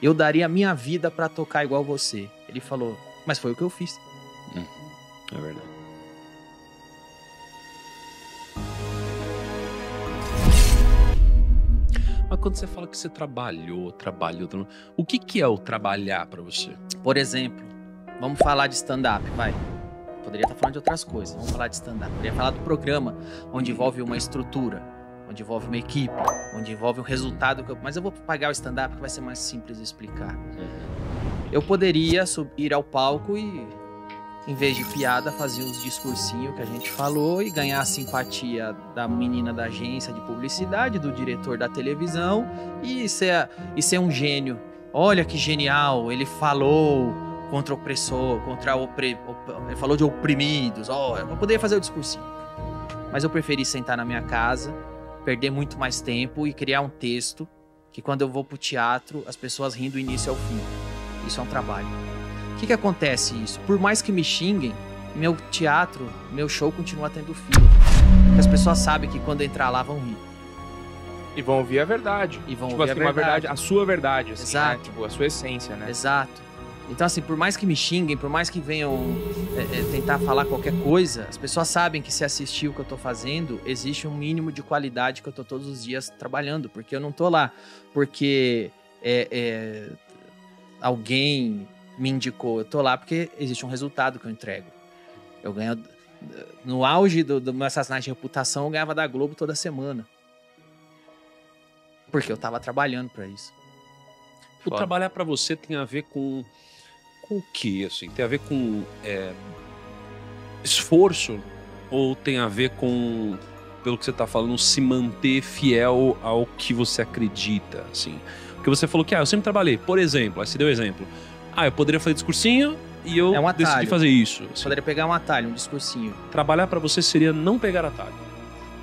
eu daria a minha vida pra tocar igual você. Ele falou, mas foi o que eu fiz. É verdade. Mas quando você fala que você trabalhou, o que é o trabalhar pra você? Por exemplo, vamos falar de stand-up, vai. Poderia estar falando de outras coisas, vamos falar de stand-up. Poderia falar do programa, onde envolve uma estrutura, onde envolve uma equipe, onde envolve um resultado. Mas eu vou pagar o stand-up que vai ser mais simples de explicar. Eu poderia ir ao palco e, em vez de piada, fazer os discursinhos que a gente falou e ganhar a simpatia da menina da agência de publicidade, do diretor da televisão e ser um gênio. Olha que genial, ele falou contra o opressor, ele falou de oprimidos. Eu poderia fazer o discursinho. Mas eu preferi sentar na minha casa, perder muito mais tempo e criar um texto que quando eu vou pro teatro, as pessoas riem do início ao fim. Isso é um trabalho. O que acontece isso? Por mais que me xinguem, meu teatro, meu show continua tendo fila. Porque as pessoas sabem que quando entrar lá vão rir. E vão ouvir a verdade. E vão tipo ouvir assim, a verdade. A sua verdade, assim, Exato. né? Tipo, a sua essência, né? Exato. Então, assim, por mais que me xinguem, por mais que venham tentar falar qualquer coisa, as pessoas sabem que se assistir o que eu tô fazendo, existe um mínimo de qualidade que eu tô todos os dias trabalhando. Porque eu não tô lá porque alguém me indicou. Eu tô lá porque existe um resultado que eu entrego. Eu ganho... No auge do meu assassinato de reputação, eu ganhava da Globo toda semana. Porque eu tava trabalhando pra isso. O trabalhar pra você tem a ver com o quê, assim? Tem a ver com esforço? Ou tem a ver com, pelo que você tá falando, se manter fiel ao que você acredita, assim? Porque você falou que, eu sempre trabalhei. Por exemplo, aí você deu exemplo. Eu poderia fazer discursinho e eu decidi fazer isso. Assim. Poderia pegar um atalho, um discursinho. Trabalhar pra você seria não pegar atalho.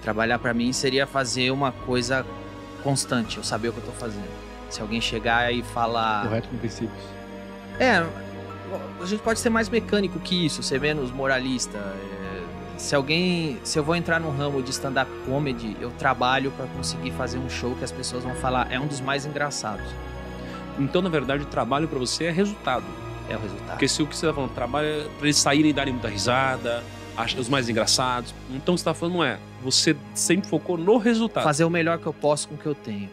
Trabalhar pra mim seria fazer uma coisa constante, eu saber o que eu tô fazendo. Se alguém chegar e falar... Correto com princípios. A gente pode ser mais mecânico que isso, ser menos moralista. Se eu vou entrar num ramo de stand-up comedy, eu trabalho pra conseguir fazer um show que as pessoas vão falar, é um dos mais engraçados. Então, na verdade, o trabalho pra você é resultado. É o resultado. Porque se o que você tá falando, trabalho é pra eles saírem e darem muita risada, acham os mais engraçados. Então, o que você tá falando não é, você sempre focou no resultado. Fazer o melhor que eu posso com o que eu tenho.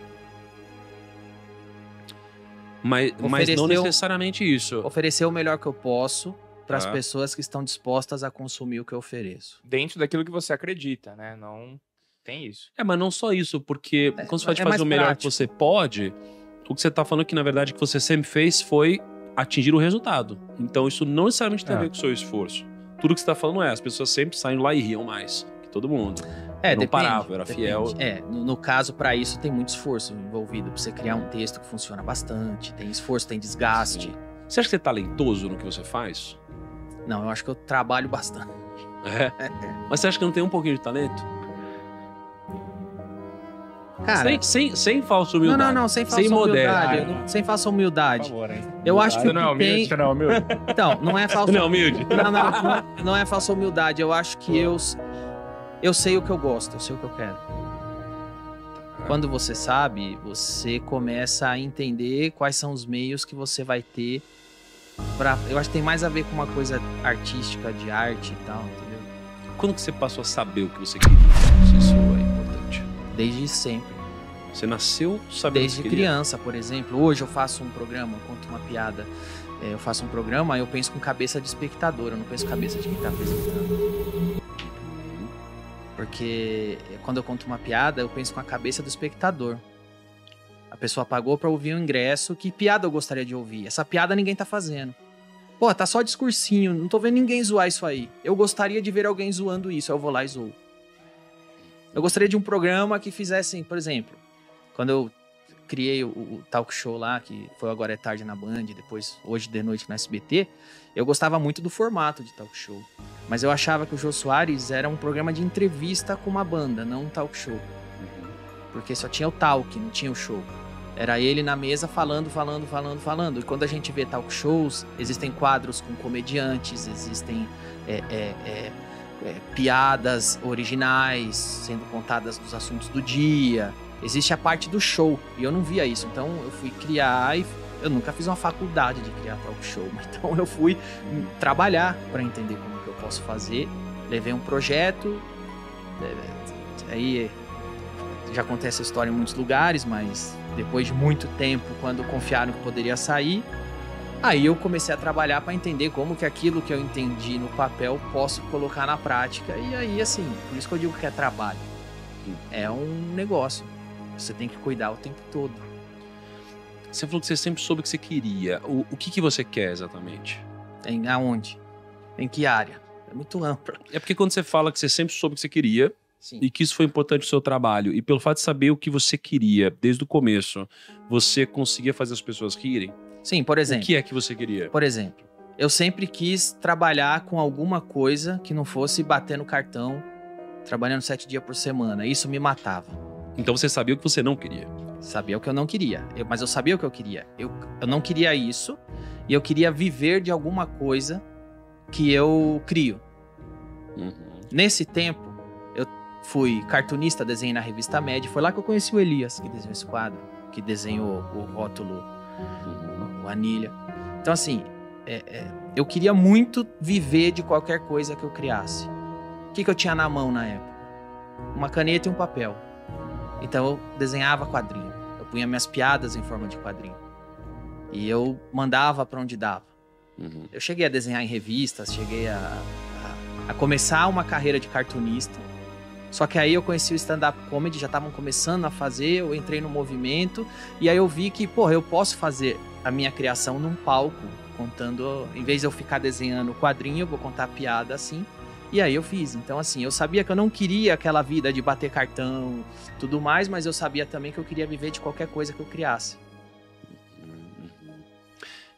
Mas não necessariamente isso. Oferecer o melhor que eu posso para as pessoas que estão dispostas a consumir o que eu ofereço. Dentro daquilo que você acredita, né? Não tem isso. Mas não só isso, porque quando você fala de fazer o melhor que você pode, o que você tá falando que, na verdade, que você sempre fez foi atingir o resultado. Então, isso não necessariamente tem a ver com o seu esforço. Tudo que você tá falando as pessoas sempre saem lá e riam mais que todo mundo. Não parava, era fiel. No caso, para isso, tem muito esforço envolvido. Pra você criar um texto que funciona bastante. Tem esforço, tem desgaste. Sim. Você acha que você é talentoso no que você faz? Não, eu acho que eu trabalho bastante. Mas você acha que não tem um pouquinho de talento? Cara, sem falsa humildade. Não, sem falsa humildade. Sem falsa humildade. Por favor, hein? Eu acho que não é humilde, não é humilde. Então, não é falsa... Não é humilde? Não é falsa humildade. Eu acho que eu sei o que eu gosto, eu sei o que eu quero. Quando você sabe, você começa a entender quais são os meios que você vai ter pra... Eu acho que tem mais a ver com uma coisa artística, de arte e tal, entendeu? Quando que você passou a saber o que você queria? Isso é importante. Desde sempre. Você nasceu sabendo Desde o que queria? criança, por exemplo. Hoje eu faço um programa, eu conto uma piada. Eu faço um programa, eu penso com cabeça de espectador, eu não penso com cabeça de quem tá apresentando. Porque quando eu conto uma piada, eu penso com a cabeça do espectador. A pessoa pagou pra ouvir um ingresso, que piada eu gostaria de ouvir? Essa piada ninguém tá fazendo. Pô, tá só discursinho, não tô vendo ninguém zoar isso aí. Eu gostaria de ver alguém zoando isso, eu vou lá e zoo. Eu gostaria de um programa que fizesse, por exemplo, quando eu criei o talk show lá, que foi Agora é Tarde na Band, depois Hoje de Noite no SBT, eu gostava muito do formato de talk show. Mas eu achava que o Jô Soares era um programa de entrevista com uma banda, não um talk show. Porque só tinha o talk, não tinha o show. Era ele na mesa falando. E quando a gente vê talk shows, existem quadros com comediantes, existem piadas originais sendo contadas dos assuntos do dia. Existe a parte do show, e eu não via isso. Então eu fui criar e Eu nunca fiz uma faculdade de criar talk show, então eu fui trabalhar para entender como que eu posso fazer. Levei um projeto, aí já contei essa história em muitos lugares, mas depois de muito tempo, quando confiaram que poderia sair, aí eu comecei a trabalhar para entender como que aquilo que eu entendi no papel posso colocar na prática. E aí, assim, por isso que eu digo que é trabalho. É um negócio. Você tem que cuidar o tempo todo. Você falou que você sempre soube o que você queria. O que você quer exatamente? Aonde? Em que área? É muito amplo. É porque quando você fala que você sempre soube o que você queria, sim, e que isso foi importante no seu trabalho, e pelo fato de saber o que você queria desde o começo, você conseguia fazer as pessoas rirem? Sim, por exemplo. O que é que você queria? Por exemplo, eu sempre quis trabalhar com alguma coisa que não fosse bater no cartão, trabalhando 7 dias por semana. Isso me matava. Então você sabia o que você não queria? Sabia o que eu não queria. Mas eu sabia o que eu queria. Eu não queria isso, e eu queria viver de alguma coisa que eu crio. Nesse tempo, eu fui cartunista, desenhei na revista Med. Foi lá que eu conheci o Elias, que desenhou esse quadro, que desenhou o rótulo, o Anilha. Então, assim, eu queria muito viver de qualquer coisa que eu criasse. O que eu tinha na mão na época? Uma caneta e um papel. Então, eu desenhava quadrinho. Eu punha minhas piadas em forma de quadrinho. E eu mandava pra onde dava. Eu cheguei a desenhar em revistas, cheguei a começar uma carreira de cartunista. Só que aí eu conheci o stand-up comedy, já estavam começando a fazer, eu entrei no movimento, e aí eu vi que, porra, eu posso fazer a minha criação num palco, contando, em vez de eu ficar desenhando quadrinho, eu vou contar piada assim, e aí eu fiz. Então, assim, eu sabia que eu não queria aquela vida de bater cartão, tudo mais, mas eu sabia também que eu queria viver de qualquer coisa que eu criasse.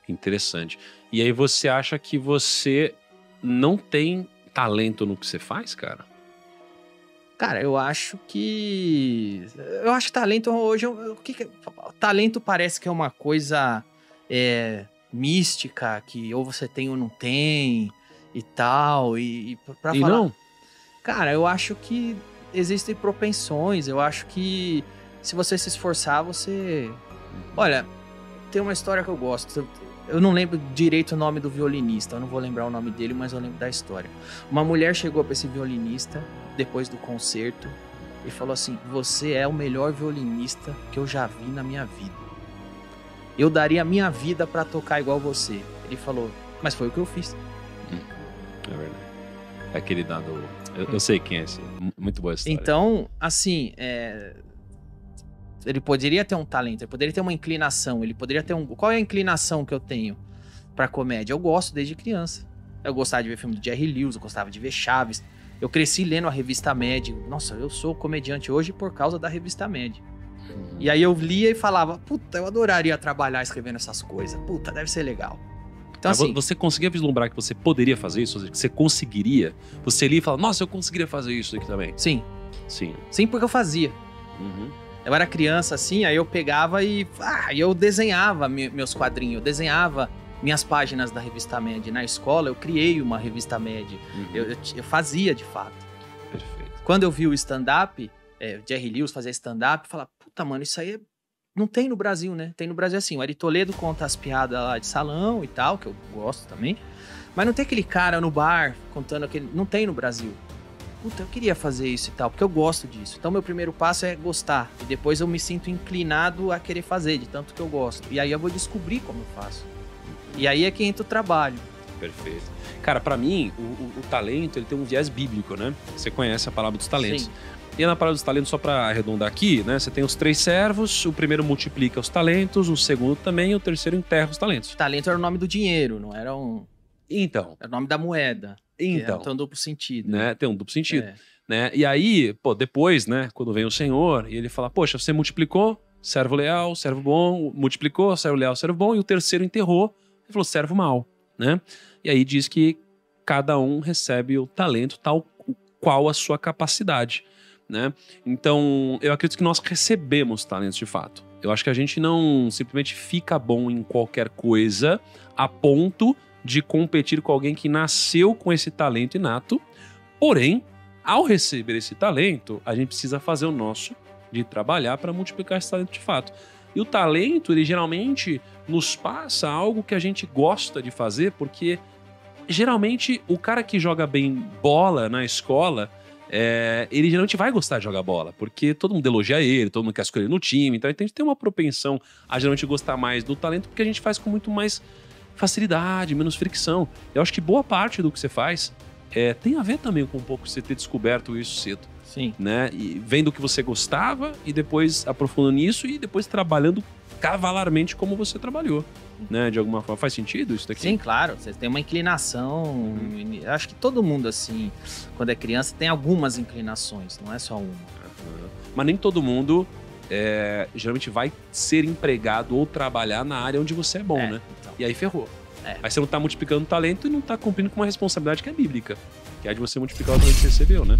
Interessante. E aí você acha que você não tem talento no que você faz, cara? Cara, eu acho que talento hoje... Talento parece que é uma coisa mística, que ou você tem ou não tem e tal. E pra falar... não? Cara, eu acho que existem propensões. Eu acho que se você se esforçar, você... Olha, tem uma história que eu gosto. Eu não lembro direito o nome do violinista, eu não vou lembrar o nome dele, mas eu lembro da história. Uma mulher chegou para esse violinista, depois do concerto, e falou assim: você é o melhor violinista que eu já vi na minha vida. Eu daria a minha vida para tocar igual você. Ele falou, mas foi o que eu fiz. É verdade. É aquele dado... Eu sei quem é esse. Muito boa história. Então, assim... Ele poderia ter um talento, ele poderia ter uma inclinação, ele poderia ter um... Qual é a inclinação que eu tenho pra comédia? Eu gosto desde criança. Eu gostava de ver filme do Jerry Lewis, eu gostava de ver Chaves. Eu cresci lendo a revista Mad. Nossa, eu sou comediante hoje por causa da revista Mad. E aí eu lia e falava, puta, eu adoraria trabalhar escrevendo essas coisas. Puta, deve ser legal. Então, assim, você conseguia vislumbrar que você poderia fazer isso? Ou seja, que você conseguiria? Você lia e falava, nossa, eu conseguiria fazer isso aqui também. Sim. Sim. Sim, porque eu fazia. Eu era criança, assim, aí eu pegava e eu desenhava meus quadrinhos, eu desenhava minhas páginas da revista Mad. Na escola, eu criei uma revista Mad. Eu fazia, de fato. Perfeito. Quando eu vi o stand-up, Jerry Lewis fazer stand-up, eu falava, puta, mano, isso aí não tem no Brasil, né? Tem no Brasil, assim, o Ari Toledo conta as piadas lá de salão e tal, que eu gosto também, mas não tem aquele cara no bar contando aquele... Não tem no Brasil. Puta, eu queria fazer isso e tal, porque eu gosto disso. Então, meu primeiro passo é gostar. E depois eu me sinto inclinado a querer fazer, de tanto que eu gosto. E aí eu vou descobrir como eu faço. E aí é que entra o trabalho. Perfeito. Cara, pra mim, o talento, ele tem um viés bíblico, né? Você conhece a palavra dos talentos. Sim. E na palavra dos talentos, só pra arredondar aqui, né? Você tem os 3 servos, o primeiro multiplica os talentos, o segundo também, e o terceiro enterra os talentos. Talento era o nome do dinheiro, não era um... Então. Era o nome da moeda. Então. Tem um duplo sentido. Né? Tem um duplo sentido. Né? E aí, depois, né? Quando vem o Senhor, e ele fala, poxa, você multiplicou, servo leal, servo bom, multiplicou, servo leal, servo bom, e o terceiro enterrou, ele falou, servo mau, né? E aí diz que cada um recebe o talento tal qual a sua capacidade, né? Então, eu acredito que nós recebemos talentos de fato. Eu acho que a gente não simplesmente fica bom em qualquer coisa a ponto de competir com alguém que nasceu com esse talento inato. Porém, ao receber esse talento, a gente precisa fazer o nosso de trabalhar para multiplicar esse talento de fato. E o talento, ele geralmente nos passa algo que a gente gosta de fazer, porque geralmente o cara que joga bem bola na escola, ele geralmente vai gostar de jogar bola, porque todo mundo elogia ele, todo mundo quer escolher no time, então a gente tem uma propensão a geralmente gostar mais do talento, porque a gente faz com muito mais facilidade, menos fricção. Eu acho que boa parte do que você faz tem a ver também com um pouco você ter descoberto isso cedo. Sim. Né? E vendo o que você gostava e depois aprofundando nisso e depois trabalhando cavalarmente como você trabalhou, né? De alguma forma. Faz sentido isso daqui? Sim, claro. Você tem uma inclinação. Eu acho que todo mundo, assim, quando é criança, tem algumas inclinações, não é só uma. Mas nem todo mundo geralmente vai ser empregado ou trabalhar na área onde você é bom, né? Então. E aí ferrou. Aí você não tá multiplicando talento e não tá cumprindo com uma responsabilidade que é bíblica, que é a de você multiplicar o talento que você recebeu, né?